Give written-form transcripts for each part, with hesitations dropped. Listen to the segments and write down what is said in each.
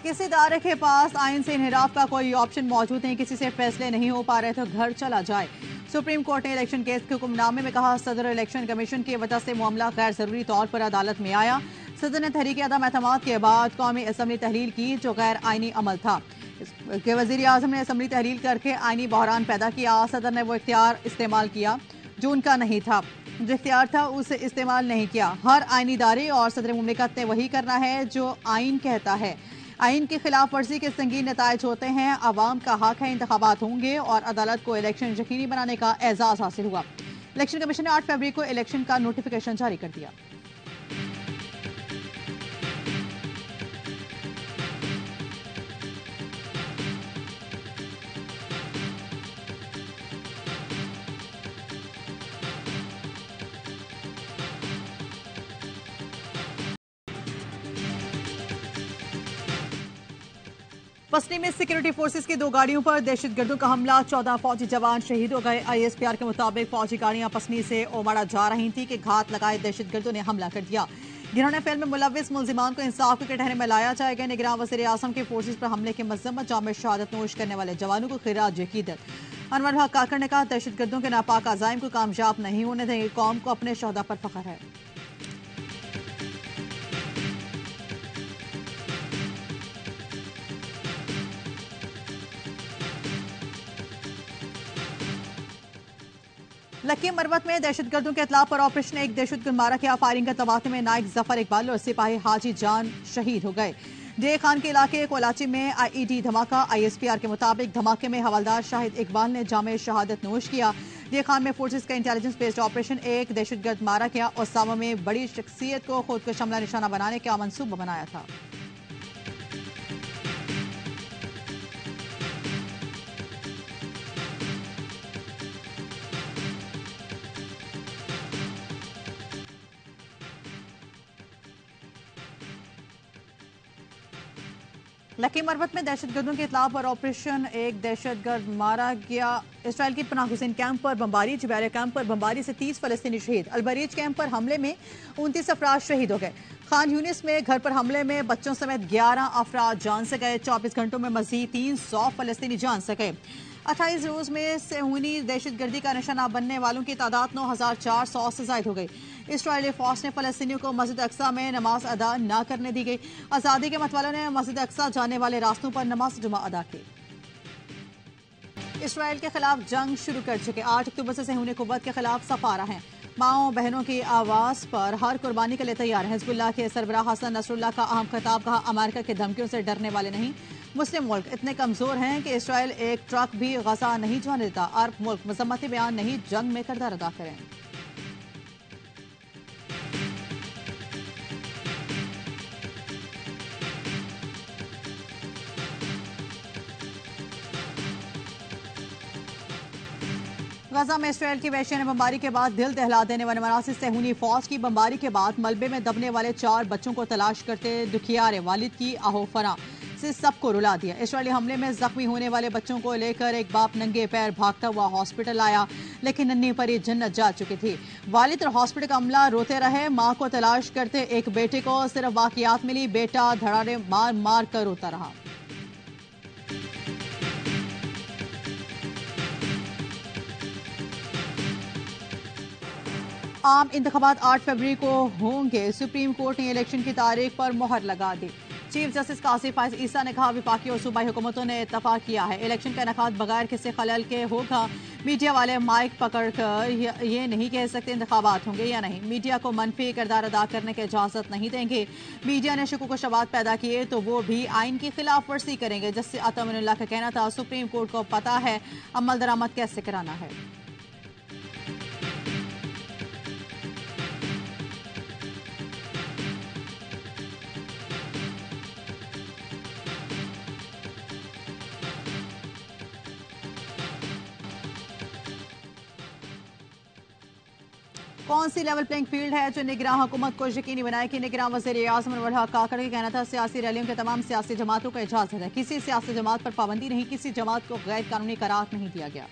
किसी इदारे के पास आइन से इनहराफ का कोई ऑप्शन मौजूद नहीं, किसी से फैसले नहीं हो पा रहे तो घर चला जाए। सुप्रीम कोर्ट ने इलेक्शन केस के हुक्मनामे में कहा, सदर इलेक्शन कमीशन की वजह से मामला गैर जरूरी तौर पर अदालत में आया। सदर ने तहरीक अदम एतमाद के बाद कौमी असम्बली तहलील की जो गैर आइनी अमल था। वजीर आजम ने असम्बली तहलील करके आइनी बहरान पैदा किया। सदर ने वो इख्तियार इस्तेमाल किया जो उनका नहीं था, जो इख्तियार था उसे इस्तेमाल नहीं किया। हर आइनी इदारे और सदर मुमलिकत ने वही करना है जो आइन कहता है। आइन की खिलाफ वर्जी के संगीन नतायज होते हैं। अवाम का हक है, इंतखाबात होंगे और अदालत को इलेक्शन यकीनी बनाने का एजाज हासिल हुआ। इलेक्शन कमीशन ने 8 फरवरी को इलेक्शन का नोटिफिकेशन जारी कर दिया। पसनी में सिक्योरिटी फोर्सेस की 2 गाड़ियों पर दहशतगर्दों का हमला, 14 फौजी जवान शहीद हो गए। ISPR के मुताबिक फौजी गाड़ियां पसनी से ओमाड़ा जा रही थी कि घात लगाए दहशतगर्दों ने हमला कर दिया। घिनौने फेल में मुलविस मुलजिमान को इंसाफ के ठहरे में लाया जाएगा। निगरान वज़ीर आज़म के फोर्सेस पर हमले की मजम्मत, जाम शहादत नोश करने वाले जवानों को खिराज अकीदत। अनवर हक काकड़ ने कहा, दहशतगर्दों के नापाक अज़ाइम को कामयाब नहीं होने देंगे, कौम को अपने शहदा पर फख्र है। लकी मरवत में दहशतगर्दों के इतला पर ऑपरेशन एक दहशतगर्द मारा गया। फायरिंग के तबादले में नाइक जफर इकबाल और सिपाही हाजी जान शहीद हो गए। डे खान के इलाके कोलाची में IED धमाका। ISPR के मुताबिक धमाके में हवलदार शाहिद इकबाल ने जामे शहादत नोश किया। डे खान में फोर्सेस का इंटेलिजेंस बेस्ड ऑपरेशन एक दहशतगर्द मारा गया। ओसामा में बड़ी शख्सियत को खुद को शमला निशाना बनाने का मंसूबा बनाया था। लकी मरवत में दहशतगर्दों के इतला पर ऑपरेशन एक दहशतगर्द मारा गया। इसराइल की पनाह हुसैन कैंप पर बमबारी, जबैलिया कैंप पर बमबारी से 30 फलस्तीनी शहीद। अलबरीज कैंप पर हमले में 29 अफराद शहीद हो गए। खान यूनिस में घर पर हमले में बच्चों समेत 11 अफराद जान से गए। 24 घंटों में मजीद 300 फलस्तीनी जान से गए। 28 रोज में सेहूनी दहशतगर्दी का निशाना बनने वालों की तादाद 9400 से ज्यादा हो गई। इसराइली फौज ने फलस्तीनियों को मस्जिद अक्सा में नमाज अदा न करने दी गई। आज़ादी के मतवालों ने मस्जिद अक्सा जाने वाले रास्तों पर नमाज जुमा अदा की। इसराइल के खिलाफ जंग शुरू कर चुके 8 अक्टूबर से सेहूनी कुव्वत के खिलाफ सफारा हैं। माओ बहनों की आवाज पर हर कुर्बानी के लिए तैयार है। हिजबुल्लाह के सरबराह हसन नसरुल्लाह का अहम खिताब, कहा, अमेरिका की धमकियों से डरने वाले नहीं। मुस्लिम मुल्क इतने कमजोर हैं कि इसराइल एक ट्रक भी गजा नहीं जाने देता। अरब मुल्क मजम्मती बयान नहीं, जंग में किरदार अदा करें। गजा में इसराइल की वहशियाना बमबारी के बाद दिल दहला देने वाले मनासिर सेहूनी फौज की बमबारी के बाद मलबे में दबने वाले 4 बच्चों को तलाश करते दुखियार वालिद की आहोफना से सबको रुला दिया। इसराइली हमले में जख्मी होने वाले बच्चों को लेकर एक बाप नंगे पैर भागता हुआ हॉस्पिटल आया, लेकिन नन्ही परी जन्नत जा चुकी थी। वालिद और हॉस्पिटल का अमला रोते रहे। मां को तलाश करते एक बेटे को सिर्फ वाकियात मिली। बेटा धड़ारे मार मार कर रोता रहा। आम इंतखाबात 8 फरवरी को होंगे। सुप्रीम कोर्ट ने इलेक्शन की तारीख पर मोहर लगा दी। चीफ जस्टिस कासिम फाइज ईसा ने कहा, विफाकी और सूबाई हुकूमतों ने इत्तफाक किया है, इलेक्शन का इनेकाद बगैर किसी खलल के होगा। मीडिया वाले माइक पकड़कर ये नहीं कह सकते इंतखाबात होंगे या नहीं। मीडिया को मनफी किरदार अदा करने की इजाजत नहीं देंगे। मीडिया ने शकूक व शबात पैदा किए तो वो भी आइन की खिलाफ वर्जी करेंगे। जस्टिस अतामिनुल्लाह का कहना था, सुप्रीम कोर्ट को पता है अमल दरामद कैसे कराना है। कौन सी लेवल प्लेइंग फील्ड है जो निगरान हुकूमत को यकीनी बनाए कि निगरान वज़ीर आज़म अनवर हक काकड़ का कहना था, सियासी रैलियों के तमाम सियासी जमातों को इजाजत है, किसी सियासी जमात पर पाबंदी नहीं, किसी जमात को गैर कानूनी करार नहीं दिया गया।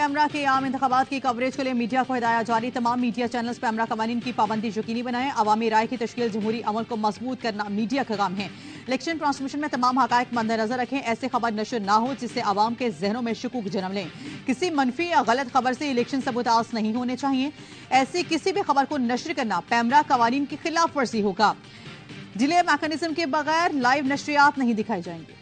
पैमरा के आम इंतखाबात की कवरेज के लिए मीडिया को हिदायत जारी। तमाम मीडिया चैनल्स पैमरा कवानीन की पाबंदी यकीनी बनाएं। अवामी राय की तश्कील जमहूरी अमल को मजबूत करना मीडिया का काम है। इलेक्शन ट्रांसमिशन में तमाम हकायक मद्देनजर रखें। ऐसे खबर नशर ना हो जिससे आवाम के जहनों में शुकूक जन्म लें। किसी मनफी या गलत खबर से इलेक्शन सबूतास नहीं होने चाहिए। ऐसी किसी भी खबर को नशर करना पैमरा कवानीन की खिलाफ वर्जी होगा। डिले मैकेनिज्म के बगैर लाइव नशरियात नहीं दिखाई जाएंगे।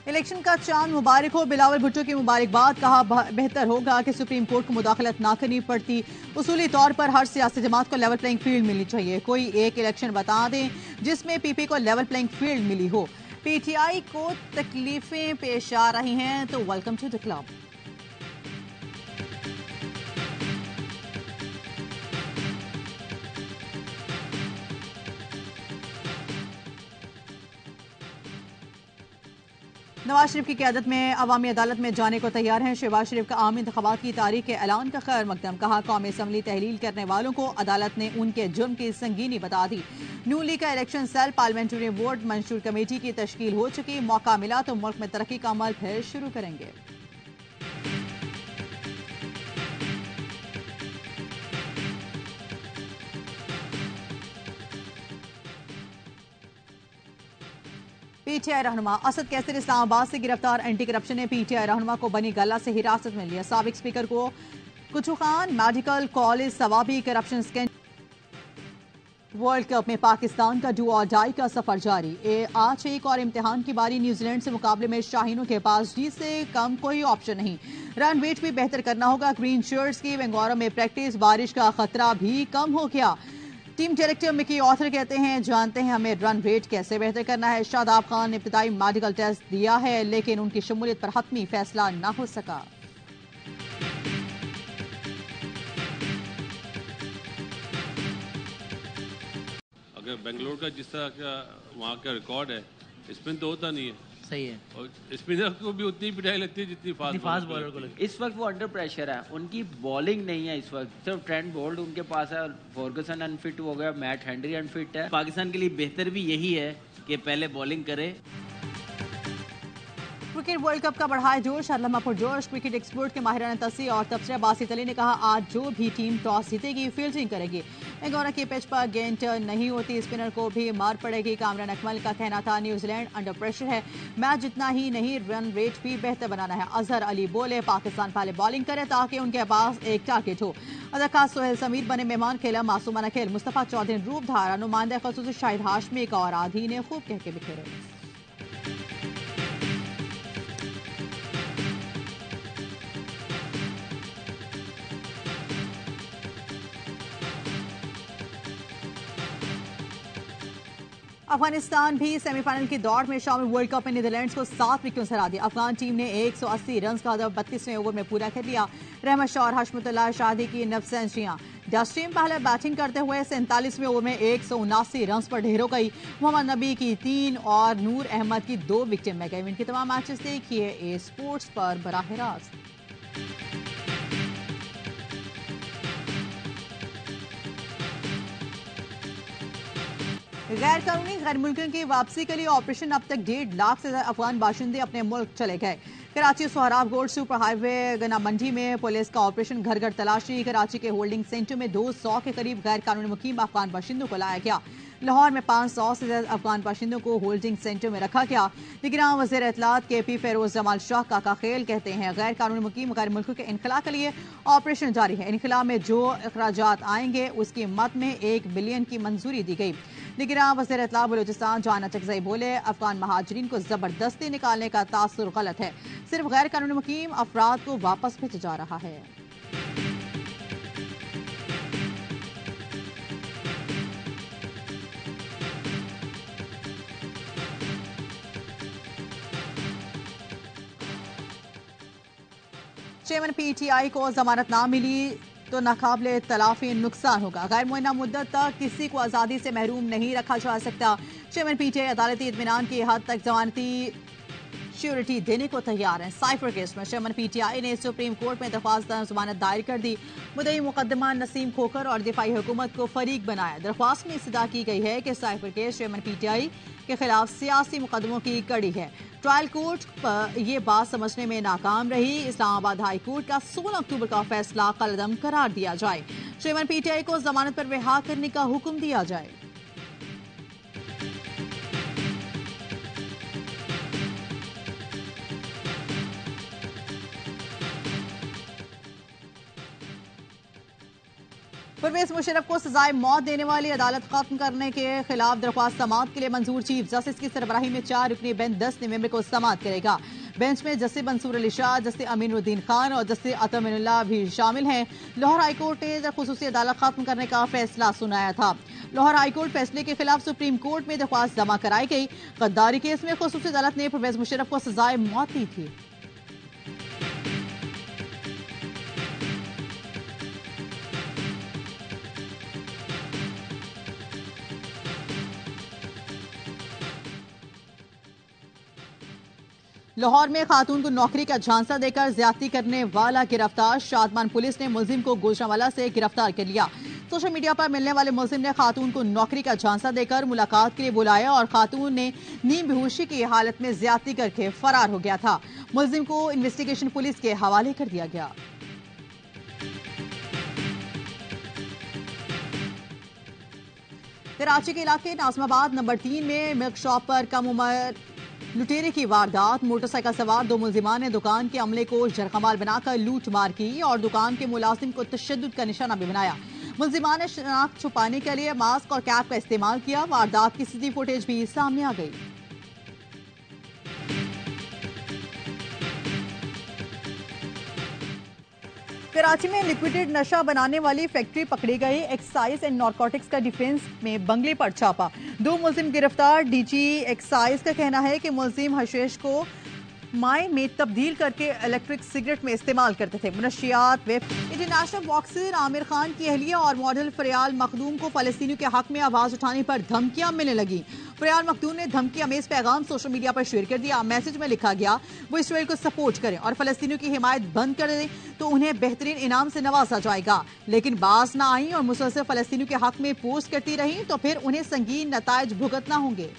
इलेक्शन का चांद मुबारक हो। बिलावल भुट्टो की मुबारकबाद। कहा बेहतर होगा कि सुप्रीम कोर्ट को मुदाखलत ना करनी पड़ती। उसूली तौर पर हर सियासी जमात को लेवल प्लेइंग फील्ड मिलनी चाहिए। कोई एक इलेक्शन बता दें जिसमें पीपी को लेवल प्लेइंग फील्ड मिली हो। पीटीआई को तकलीफें पेश आ रही हैं तो welcome to the club. Nawaz Sharif की क़यादत में अवामी अदालत में जाने को तैयार हैं। शहबाज शरीफ का आम इंतखाबात की तारीख के ऐलान का खैर मकदम। कहा कौमी असम्बली तहलील करने वालों को अदालत ने उनके जुर्म की संगीनी बता दी। नून लीग का इलेक्शन सेल पार्लियामेंट्री वोट मंशूर कमेटी की तश्कील हो चुकी। मौका मिला तो मुल्क में तरक्की का अमल फिर शुरू करेंगे। पीटीआई रहनुमा असद कैसर इस्लामाबाद से गिरफ्तार। एंटी करप्शन ने पीटीआई रहनुमा को बनी गल्ला से हिरासत में लिया। साबिक स्पीकर को कुचू Khan medical college Swabi corruption scandal. World cup में पाकिस्तान का डू और डाई का सफर जारी। आज एक और इम्तिहान की बारी। न्यूजीलैंड से मुकाबले में शाहीनों के पास जीत से कम कोई ऑप्शन नहीं। रन रेट भी बेहतर करना होगा। ग्रीन शर्ट्स की बेंगौरा में प्रैक्टिस। बारिश का खतरा भी कम हो गया। टीम डायरेक्टर मिकी ऑथर कहते हैं जानते हैं हमें रन रेट कैसे बेहतर करना है। शादाब खान ने इब्तिदाई मेडिकल टेस्ट दिया है लेकिन उनकी शमूलियत पर हतमी फैसला न हो सका। अगर बेंगलोर का जिस तरह का वहाँ का रिकॉर्ड है, स्पिन तो होता नहीं है। सही है। और स्पिनर को भी उतनी पिटाई लगती है जितनी फास्ट बॉलर को लगती है। इस वक्त वो अंडर प्रेशर है। उनकी बॉलिंग नहीं है इस वक्त। सिर्फ ट्रेंट बोल्ट उनके पास है। फॉर्गसन अनफिट हो गया। मैट हेनरी अनफिट है। पाकिस्तान के लिए बेहतर भी यही है कि पहले बॉलिंग करे। क्रिकेट वर्ल्ड कप का बढ़ाए जोश। लम्हा पुरजोश। क्रिकेट एक्सपर्ट के माहिराना तस्वीर और तबसरा बासित अली ने कहा आज जो भी टीम टॉस जीतेगी फील्डिंग करेगी। बेंगौरा की पिच पर गेंद टर्न नहीं होती। स्पिनर को भी मार पड़ेगी। कामरान अकमल का कहना था न्यूजीलैंड अंडर प्रेशर है। मैच जितना ही नहीं रन रेट भी बेहतर बनाना है। अजहर अली बोले पाकिस्तान पहले बॉलिंग करे ताकि उनके पास एक टारगेट हो। अदाकार सोहेल समीर बने मेहमान। खेला मासूमाना खेल। मुस्तफा चौधरी रूप धारा। नुमाइंदा खसूसी शाहिद हाशमी का और आधी ने खूब कह के बिखेरे। अफगानिस्तान भी सेमीफाइनल की दौड़ में शामिल। वर्ल्ड कप में नीदरलैंड्स को 7 विकेटों से हरा दिया। अफगान टीम ने 180 रन का हदफ 32वें ओवर में पूरा कर लिया। रहमत शाह और हशमतुल्लाह शादी की 9 सेंचुरियां। डस्ट टीम पहले बैटिंग करते हुए 47वें ओवर में 179 रन पर ढेर हो गई। मोहम्मद नबी की 3 और नूर अहमद की 2 विकेट में गई। इनके तमाम मैचेस देखिए ए स्पोर्ट्स पर बराह रास्त। गैर कानूनी गैर मुल्कियों की वापसी के लिए ऑपरेशन अब तक 1.5 लाख से ज्यादा अफगान बाशिंदे अपने मुल्क चले गए। Karachi Sohrab gold super highway गना मंडी में पुलिस का ऑपरेशन घर घर तलाशी। कराची के होल्डिंग सेंटर में 200 के करीब गैर कानूनी मुकीम अफगान बाशिंदों को लाया गया। लाहौर में 500 से ज्यादा अफगान बाशिंदों को होल्डिंग सेंटर में रखा गया। निगरान वज़ीर इत्तलात KP फेरोज जमाल शाह काका खेल कहते हैं गैर कानूनी मुकीम गैर मुल्कों के इनखला के लिए ऑपरेशन जारी है। इनखला में जो अखराजात आएंगे उसकी मद में 1 बिलियन की मंजूरी दी गई। निगरान वज़ीर इत्तलात बलूचिस्तान जाना चकजई बोले अफगान महाजरीन को जबरदस्ती निकालने का तासुर गलत है। सिर्फ गैर कानूनी मुकीम अफराद को वापस भेजा जा रहा है। चेयरमैन PTI को जमानत ना मिली तो नाकाबिले तलाफी नुकसान होगा। गैर मुअय्यना मुद्दत तक किसी को आज़ादी से महरूम नहीं रखा जा सकता। चेयरमैन PTI अदालती इत्मीनान की हद तक जमानती श्योरिटी देने को तैयार हैं। साइफर केस में चेयरमैन पीटीआई ने सुप्रीम कोर्ट में दरख्वास्त जमानत दायर कर दी। मुद्दई मुकदमा नसीम खोखर और दिफाई हुकूमत को फरीक बनाया। दरख्वास्त में इस्तदा की गई है कि साइफर केस चेयरमैन पीटीआई के खिलाफ सियासी मुकदमों की कड़ी है। ट्रायल कोर्ट पर यह बात समझने में नाकाम रही। इस्लामाबाद हाई कोर्ट का 16 अक्टूबर का फैसला कलअदम करार दिया जाए। चेयरमैन पीटीआई को जमानत पर रिहा करने का हुक्म दिया जाए। परवेज मुशर्रफ को सजाए मौत देने वाली अदालत खत्म करने के खिलाफ दरख्वास्त समाअत के लिए मंजूर। चीफ जस्टिस की सरबराही में 4 रुकनी बेंच 10 नवंबर को समाअत करेगा। बेंच में जस्टिस मंसूर अली शाह, जस्टिस अमीनुद्दीन खान और जस्टिस अतमिनुल्लाह भी शामिल हैं। लाहौर हाईकोर्ट ने खुसूसी अदालत खत्म करने का फैसला सुनाया था। लाहौर हाईकोर्ट फैसले के खिलाफ सुप्रीम कोर्ट में दरख्वास्त जमा कराई गई। गद्दारी केस में खुसूसी अदालत ने परवेज मुशर्रफ को सजाए मौत दी थी। लाहौर में खातून को नौकरी का झांसा देकर ज्यादती करने वाला गिरफ्तार। शादमान पुलिस ने मुलजिम को गुजरांवाला से गिरफ्तार कर लिया। सोशल मीडिया पर मिलने वाले मुलजिम ने खातून को नौकरी का झांसा देकर मुलाकात के लिए बुलाया और खातून ने नींद बेहोशी की हालत में ज्यादती करके फरार हो गया था। मुलजिम को इन्वेस्टिगेशन पुलिस के हवाले कर दिया गया। कराची के इलाके नाजमाबाद नंबर 3 में मिल्क शॉप पर कम उम्र लुटेरे की वारदात। मोटरसाइकिल सवार 2 मुलजिमान ने दुकान के अमले को जरकमाल बनाकर लूट मार की और दुकान के मुलाजिम को तशद्दुद का निशाना भी बनाया। मुलजिमान ने शनाख्त छुपाने के लिए मास्क और कैप का इस्तेमाल किया। वारदात की सीसीटीवी फुटेज भी सामने आ गई। कराची में लिक्विडेड नशा बनाने वाली फैक्ट्री पकड़ी गई। एक्साइज एंड नारकोटिक्स का डिफेंस में बंगले पर छापा। 2 मुलजिम गिरफ्तार। डीजी एक्साइज का कहना है कि मुलजिम हशीश को माई में तब्दील करके इलेक्ट्रिक सिगरेट में इस्तेमाल करते थे। मुनशियात web. International boxer Amir Khan की अहलिया और मॉडल फरियाल मखदूम को फलस्तीनियों के हक में आवाज उठाने पर धमकियां मिलने लगी। फरियाल मखदूम ने धमकी अमेज पैगाम सोशल मीडिया पर शेयर कर दिया। मैसेज में लिखा गया वो इसराइल को सपोर्ट करें और फलस्तीनियों की हिमायत बंद कर दें तो उन्हें बेहतरीन इनाम से नवाजा जाएगा। लेकिन बाज ना आई और मुसलसल फलस्तीनियों के हक में पोस्ट करती रही तो फिर उन्हें संगीन नतायज भुगतना होंगे।